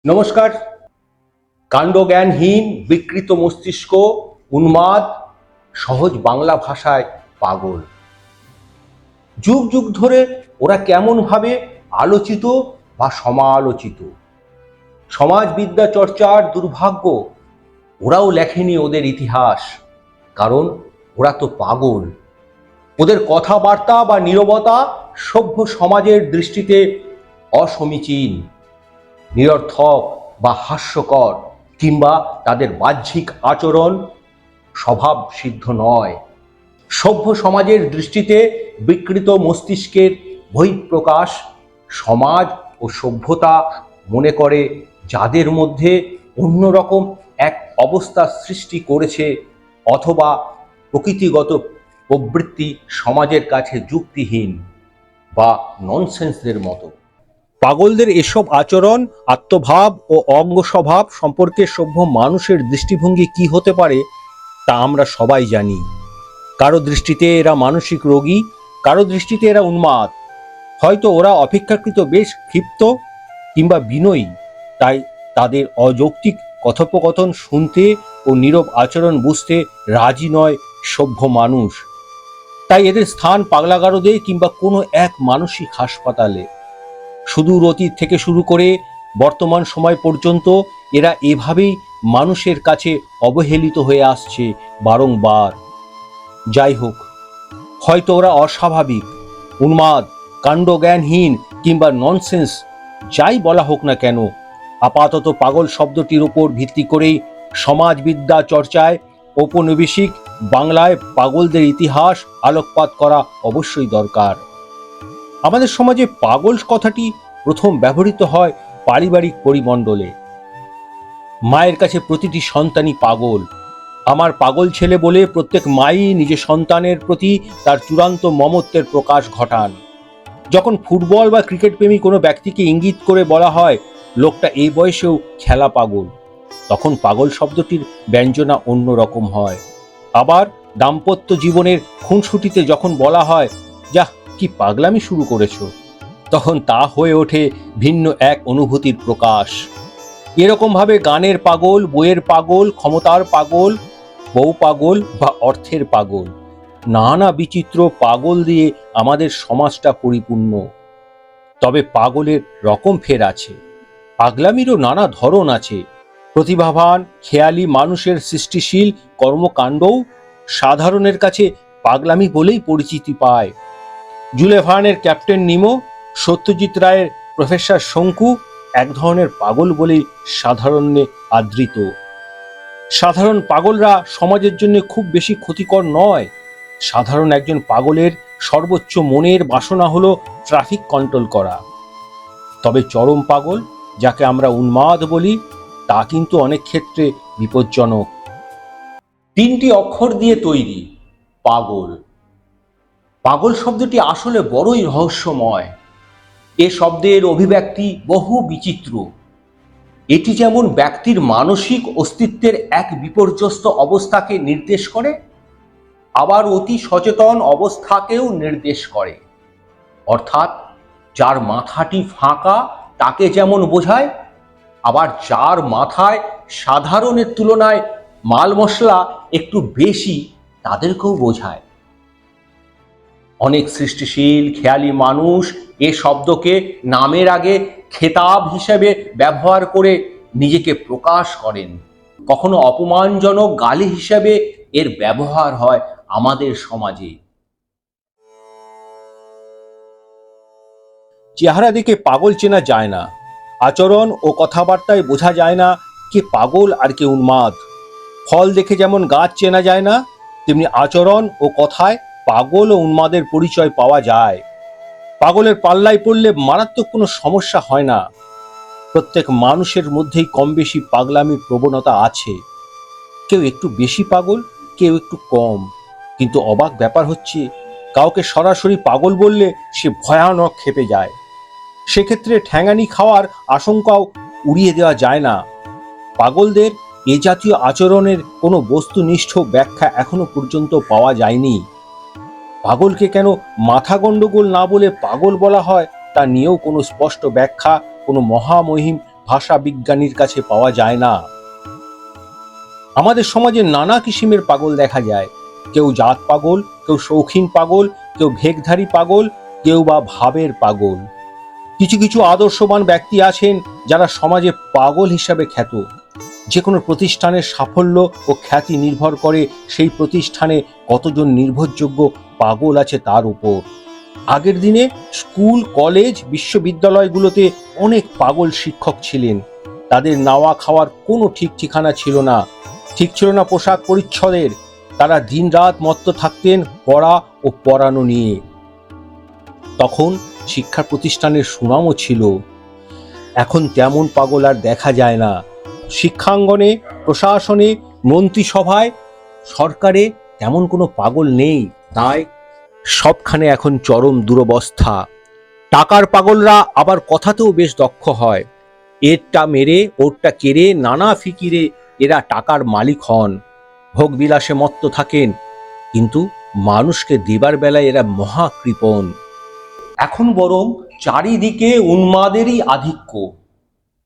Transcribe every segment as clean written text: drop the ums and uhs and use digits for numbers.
নমস্কার। কাণ্ডজ্ঞানহীন বিকৃত মস্তিষ্ক, উন্মাদ, সহজ বাংলা ভাষায় পাগল। যুগ যুগ ধরে ওরা কেমনভাবে আলোচিত বা সমালোচিত। সমাজবিদ্যা চর্চার দুর্ভাগ্য, ওরাও লেখেনি ওদের ইতিহাস, কারণ ওরা তো পাগল। ওদের কথাবার্তা বা নীরবতা সভ্য সমাজের দৃষ্টিতে অসমীচীন, নিরর্থক বা হাস্যকর, কিংবা তাদের বাহ্যিক আচরণ স্বভাব সিদ্ধ নয়। সভ্য সমাজের দৃষ্টিতে বিকৃত মস্তিষ্কের বহিঃপ্রকাশ সমাজ ও সভ্যতা মনে করে যাদের মধ্যে অন্যরকম এক অবস্থা সৃষ্টি করেছে, অথবা প্রকৃতিগত প্রবৃত্তি সমাজের কাছে যুক্তিহীন বা ননসেন্সদের মতো। পাগলদের এসব আচরণ, আত্মভাব ও অঙ্গ স্বভাব সম্পর্কে সভ্য মানুষের দৃষ্টিভঙ্গি কি হতে পারে তা আমরা সবাই জানি। কারো দৃষ্টিতে এরা মানসিক রোগী, কারো দৃষ্টিতে এরা উন্মাদ। হয়তো ওরা অপেক্ষাকৃত বেশ ক্ষিপ্ত কিংবা বিনয়ী, তাই তাদের অযৌক্তিক কথোপকথন শুনতে ও নীরব আচরণ বুঝতে রাজি নয় সভ্য মানুষ। তাই এদের স্থান পাগলাগারদে কিংবা কোনো এক মানসিক হাসপাতালে। সুদূর অতীত থেকে শুরু করে বর্তমান সময় পর্যন্ত এরা এভাবেই মানুষের কাছে অবহেলিত হয়ে আসছে বারংবার। যাই হোক, হয়তো ওরা অস্বাভাবিক, উন্মাদ, কাণ্ডজ্ঞানহীন কিংবা ননসেন্স, যাই বলা হোক না কেন, আপাতত পাগল শব্দটির উপর ভিত্তি করেই সমাজবিদ্যা চর্চায় ঔপনিবেশিক বাংলায় পাগলদের ইতিহাস আলোকপাত করা অবশ্যই দরকার। আমাদের সমাজে পাগল কথাটি প্রথম ব্যবহৃত হয় পারিবারিক পরিমণ্ডলে। মায়ের কাছে প্রতিটি সন্তানই পাগল। আমার পাগল ছেলে বলে প্রত্যেক মাই নিজের সন্তানের প্রতি তার চূড়ান্ত মমত্বের প্রকাশ ঘটান। যখন ফুটবল বা ক্রিকেট প্রেমী কোনো ব্যক্তিকে ইঙ্গিত করে বলা হয় লোকটা এই বয়সেও খেলা পাগল, তখন পাগল শব্দটির ব্যঞ্জনা অন্য রকম হয়। আবার দাম্পত্য জীবনের খুনসুটিতে যখন বলা হয় যাহ কি পাগলামি শুরু করেছো, তখন তা হয়ে ওঠে ভিন্ন এক অনুভূতির প্রকাশ। এরকমভাবে গানের পাগল, বইয়ের পাগল, ক্ষমতার পাগল, বউ পাগল বা অর্থের পাগল, নানা বিচিত্র পাগল দিয়ে আমাদের সমাজটা পরিপূর্ণ। তবে পাগলের রকম ফের আছে, পাগলামিরও নানা ধরন আছে। প্রতিভাবান খেয়ালি মানুষের সৃষ্টিশীল কর্মকাণ্ডও সাধারণের কাছে পাগলামি বলেই পরিচিতি পায়। জুলে ভার্নের ক্যাপ্টেন নিমো, সত্যজিৎ রায়ের প্রফেসর শঙ্কু এক ধরনের পাগল বলেই সাধারণে আদৃত। সাধারণ পাগলরা সমাজের জন্য খুব বেশি ক্ষতিকর নয়। সাধারণ একজন পাগলের সর্বোচ্চ মনের বাসনা হলো ট্রাফিক কন্ট্রোল করা। তবে চরম পাগল, যাকে আমরা উন্মাদ বলি, তা কিন্তু অনেক ক্ষেত্রে বিপজ্জনক। তিনটি অক্ষর দিয়ে তৈরি পাগল। পাগল শব্দটি আসলে বড়ই রহস্যময়। এ শব্দের অভিব্যক্তি বহু বিচিত্র। এটি যেমন ব্যক্তির মানসিক অস্তিত্বের এক বিপর্যস্ত অবস্থাকে নির্দেশ করে, আবার অতি সচেতন অবস্থাকেও নির্দেশ করে। অর্থাৎ যার মাথাটি ফাঁকা তাকে যেমন বোঝায়, আবার যার মাথায় সাধারণের তুলনায় মাল মশলা একটু বেশি তাদেরকেও বোঝায়। অনেক সৃষ্টিশীল খেয়ালি মানুষ এ শব্দকে নামের আগে খেতাব হিসেবে ব্যবহার করে নিজেকে প্রকাশ করেন। কখনো অপমানজনক গালি হিসেবে এর ব্যবহার হয় আমাদের সমাজে। চেহারা দেখে পাগল চেনা যায় না, আচরণ ও কথাবার্তায় বোঝা যায় না কে পাগল আর কে উন্মাদ। ফল দেখে যেমন গাছ চেনা যায় না, তেমনি আচরণ ও কথায় পাগল ও উন্মাদের পরিচয় পাওয়া যায়। পাগলের পাল্লায় পড়লে মারাত্মক কোনো সমস্যা হয় না। প্রত্যেক মানুষের মধ্যেই কম বেশি পাগলামির প্রবণতা আছে। কেউ একটু বেশি পাগল, কেউ একটু কম। কিন্তু অবাক ব্যাপার হচ্ছে, কাউকে সরাসরি পাগল বললে সে ভয়ানক ক্ষেপে যায়। সেক্ষেত্রে ঠ্যাঙানি খাওয়ার আশঙ্কাও উড়িয়ে দেওয়া যায় না। পাগলদের এ জাতীয় আচরণের কোনো বস্তুনিষ্ঠ ব্যাখ্যা এখনো পর্যন্ত পাওয়া যায়নি। পাগলকে কেন মাথা গন্ডগোল না বলে পাগল বলা হয় তা নিয়েও কোনো স্পষ্ট ব্যাখ্যা কোনো মহামহিম ভাষা বিজ্ঞানীর কাছে পাওয়া যায় না। আমাদের সমাজে নানা কিসিমের পাগল দেখা যায়। কেউ জাত পাগল, কেউ শৌখিন পাগল, কেউ ভেকধারী পাগল, কেউ বা ভাবের পাগল। কিছু কিছু আদর্শবান ব্যক্তি আছেন যারা সমাজে পাগল হিসাবে খ্যাত। যে কোনো প্রতিষ্ঠানের সাফল্য ও খ্যাতি নির্ভর করে সেই প্রতিষ্ঠানে কতজন নির্ভরযোগ্য পাগল আছে তার উপর। আগের দিনে স্কুল, কলেজ, বিশ্ববিদ্যালয়গুলোতে অনেক পাগল শিক্ষক ছিলেন। তাদের নাওয়া খাওয়ার কোনো ঠিক ঠিকানা ছিল না, ঠিক ছিল না পোশাক পরিচ্ছদের। তারা দিনরাত মত্ত থাকতেন পড়া ও পড়ানো নিয়ে। তখন শিক্ষা প্রতিষ্ঠানের সুনামও ছিল। এখন তেমন পাগল আর দেখা যায় না। শিক্ষাঙ্গনে, প্রশাসনে, মন্ত্রিসভায়, সরকারে তেমন কোনো পাগল নেই। তাই সবখানে এখন চরম দুরবস্থা। টাকার পাগলরা আবার কথাতেও বেশ দক্ষ হয়। এরটা মেরে ওরটা কেড়ে নানা ফিকিরে এরা টাকার মালিক হন, ভোগ বিলাসে মত্ত থাকেন, কিন্তু মানুষকে দেবার বেলায় এরা মহাকৃপণ। এখন বরং চারিদিকে উন্মাদেরই আধিক্য,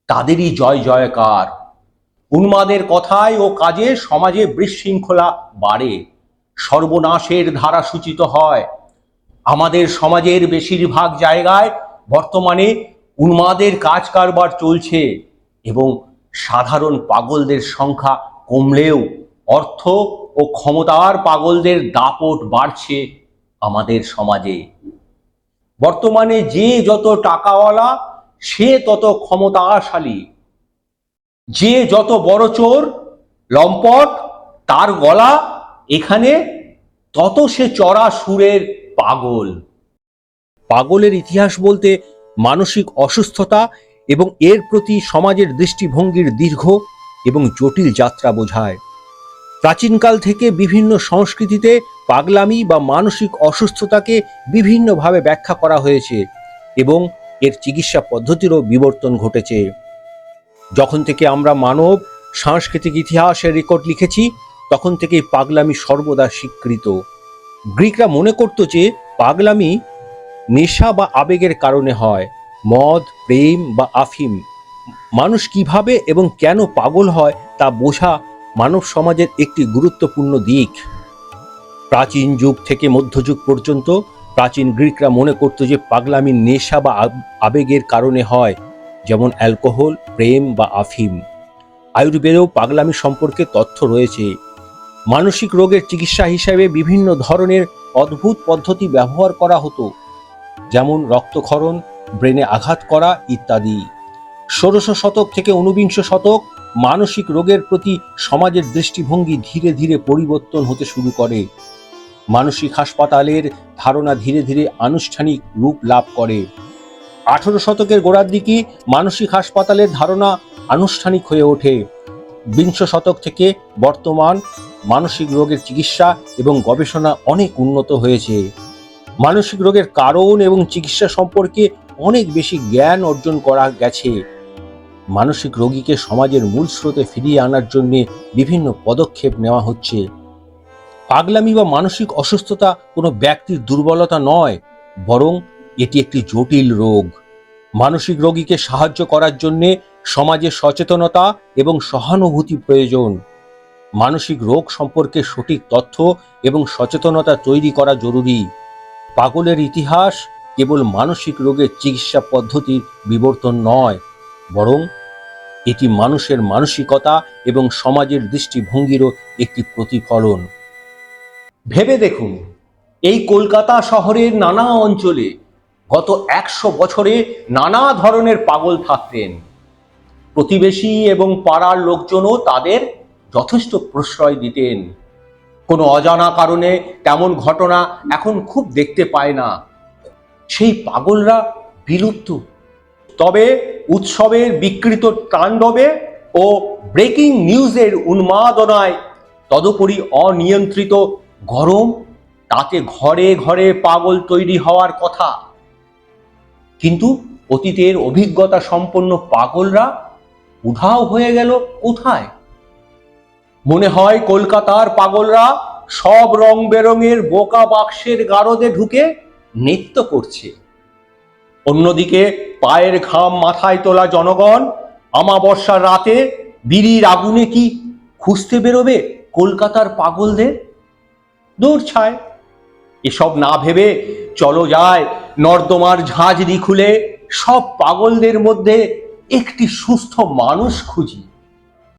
তাদেরই জয় জয়কার। উন্মাদের কথায় ও কাজে সমাজে বিশৃঙ্খলা বাড়ে, সর্বনাশের ধারা সূচিত হয়। আমাদের সমাজের বেশিরভাগ জায়গায় বর্তমানে উন্মাদের কাজ কারবার চলছে এবং সাধারণ পাগলদের সংখ্যা কমলেও অর্থ ও ক্ষমতার পাগলদের দাপট বাড়ছে আমাদের সমাজে। বর্তমানে যে যত টাকাওয়ালা সে তত ক্ষমতাশালী, যে যত বড় চোর লম্পট তার গলা এখানে তত সে চড়া সুরের পাগল। পাগলের ইতিহাস বলতে মানসিক অসুস্থতা এবং এর প্রতি সমাজের দৃষ্টিভঙ্গির দীর্ঘ এবং জটিল যাত্রা বোঝায়। প্রাচীনকাল থেকে বিভিন্ন সংস্কৃতিতে পাগলামি বা মানসিক অসুস্থতাকে বিভিন্নভাবে ব্যাখ্যা করা হয়েছে এবং এর চিকিৎসা পদ্ধতিরও বিবর্তন ঘটেছে। যখন থেকে আমরা মানব সাংস্কৃতিক ইতিহাসের রেকর্ড লিখেছি তখন থেকেই পাগলামি সর্বদা স্বীকৃত। গ্রিকরা মনে করত যে পাগলামি নেশা বা আবেগের কারণে হয়। মদ, প্রেম বা আফিম। মানুষ কিভাবে এবং কেন পাগল হয় তা বোঝা মানব সমাজের একটি গুরুত্বপূর্ণ দিক। প্রাচীন যুগ থেকে মধ্যযুগ পর্যন্ত প্রাচীন গ্রিকরা মনে করত যে পাগলামি নেশা বা আবেগের কারণে হয়, যেমন অ্যালকোহল, প্রেম বা আফিম। আয়ুর্বেদেও পাগলামি সম্পর্কে তথ্য রয়েছে। মানসিক রোগের চিকিৎসা হিসাবে বিভিন্ন ধরনের অদ্ভুত পদ্ধতি ব্যবহার করা হতো, যেমন রক্তক্ষরণ, ব্রেনে আঘাত করা ইত্যাদি। ১৬শ শতক থেকে ঊনবিংশ শতক মানসিক রোগের প্রতি সমাজের দৃষ্টিভঙ্গি ধীরে ধীরে পরিবর্তন হতে শুরু করে। মানসিক হাসপাতালের ধারণা ধীরে ধীরে আনুষ্ঠানিক রূপ লাভ করে। ১৮ শতকের গোড়ার দিকে মানসিক হাসপাতালের ধারণা আনুষ্ঠানিক হয়ে ওঠে। বিংশ শতক থেকে বর্তমান মানসিক রোগের চিকিৎসা এবং গবেষণা অনেক উন্নত হয়েছে। মানসিক রোগের কারণ এবং চিকিৎসা সম্পর্কে অনেক বেশি জ্ঞান অর্জন করা গেছে। মানসিক রোগীকে সমাজের মূল স্রোতে ফিরিয়ে আনার জন্য বিভিন্ন পদক্ষেপ নেওয়া হচ্ছে। পাগলামি বা মানসিক অসুস্থতা কোনো ব্যক্তির দুর্বলতা নয়, বরং এটি একটি জটিল রোগ। মানসিক রোগীকে সাহায্য করার জন্য সমাজে সচেতনতা এবং সহানুভূতি প্রয়োজন। মানসিক রোগ সম্পর্কে সঠিক তথ্য এবং সচেতনতা তৈরি করা জরুরি। পাগলের ইতিহাস কেবল মানসিক রোগের চিকিৎসা পদ্ধতির বিবর্তন নয়, বরং এটি মানুষের মানসিকতা এবং সমাজের দৃষ্টিভঙ্গিরও একটি প্রতিফলন। ভেবে দেখুন, এই কলকাতা শহরের নানা অঞ্চলে গত ১০০ বছরে নানা ধরনের পাগল থাকতেন। প্রতিবেশী এবং পাড়ার লোকজনও তাদের যথেষ্ট প্রশ্রয় দিতেন। কোনো অজানা কারণে তেমন ঘটনা এখন খুব দেখতে পায় না। সেই পাগলরা বিলুপ্ত। তবে উৎসবের বিকৃত তাণ্ডবে ও ব্রেকিং নিউজের উন্মাদনায়, তদুপরি অনিয়ন্ত্রিত গরম, তাতে ঘরে ঘরে পাগল তৈরি হওয়ার কথা। কিন্তু অতীতের অভিজ্ঞতা সম্পন্ন পাগলরা উধাও হয়ে গেল কোথায়? মনে হয় কলকাতার পাগলরা সব রং বেরঙের বোকা বাক্সের গারদে ঢুকে নৃত্য করছে। অন্যদিকে পায়ের ঘাম মাথায় তোলা জনগণ আমাবস্যার রাতে বিড়ির আগুনে কি খুঁজতে বেরোবে কলকাতার পাগলদের? দূর ছায়, এসব না ভেবে চলো যায় নর্দমার ঝাঁঝরি খুলে সব পাগলদের মধ্যে একটি সুস্থ মানুষ খুঁজি।